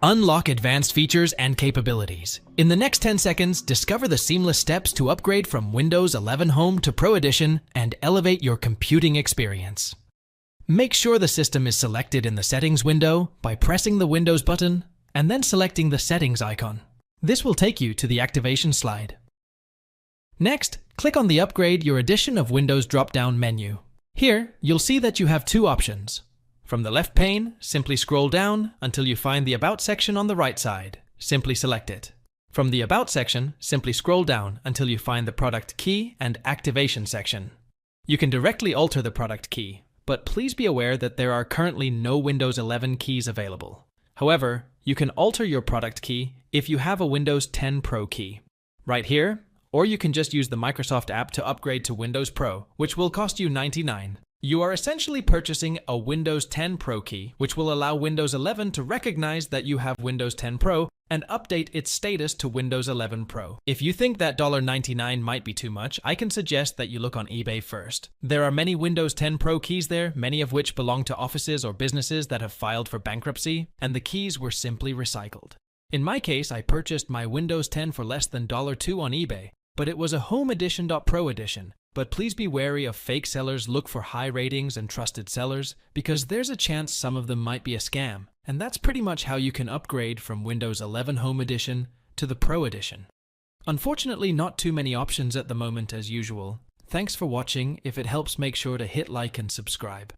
Unlock advanced features and capabilities. In the next 10 seconds, discover the seamless steps to upgrade from Windows 11 Home to Pro Edition and elevate your computing experience. Make sure the system is selected in the Settings window by pressing the Windows button and then selecting the Settings icon. This will take you to the activation slide. Next, click on the Upgrade Your Edition of Windows drop-down menu. Here, you'll see that you have two options. From the left pane, simply scroll down until you find the About section on the right side. Simply select it. From the About section, simply scroll down until you find the Product Key and Activation section. You can directly alter the product key, but please be aware that there are currently no Windows 11 keys available. However, you can alter your product key if you have a Windows 10 Pro key. Right here, or you can just use the Microsoft app to upgrade to Windows Pro, which will cost you $99. You are essentially purchasing a Windows 10 Pro key, which will allow Windows 11 to recognize that you have Windows 10 Pro and update its status to Windows 11 Pro. If you think that $99 might be too much, I can suggest that you look on eBay first. There are many Windows 10 Pro keys there, many of which belong to offices or businesses that have filed for bankruptcy, and the keys were simply recycled. In my case, I purchased my Windows 10 for less than $2 on eBay, but it was a Home Edition Pro Edition. But please be wary of fake sellers. Look for high ratings and trusted sellers, because there's a chance some of them might be a scam. And that's pretty much how you can upgrade from Windows 11 Home Edition to the Pro Edition. Unfortunately, not too many options at the moment as usual. Thanks for watching. If it helps, make sure to hit like and subscribe.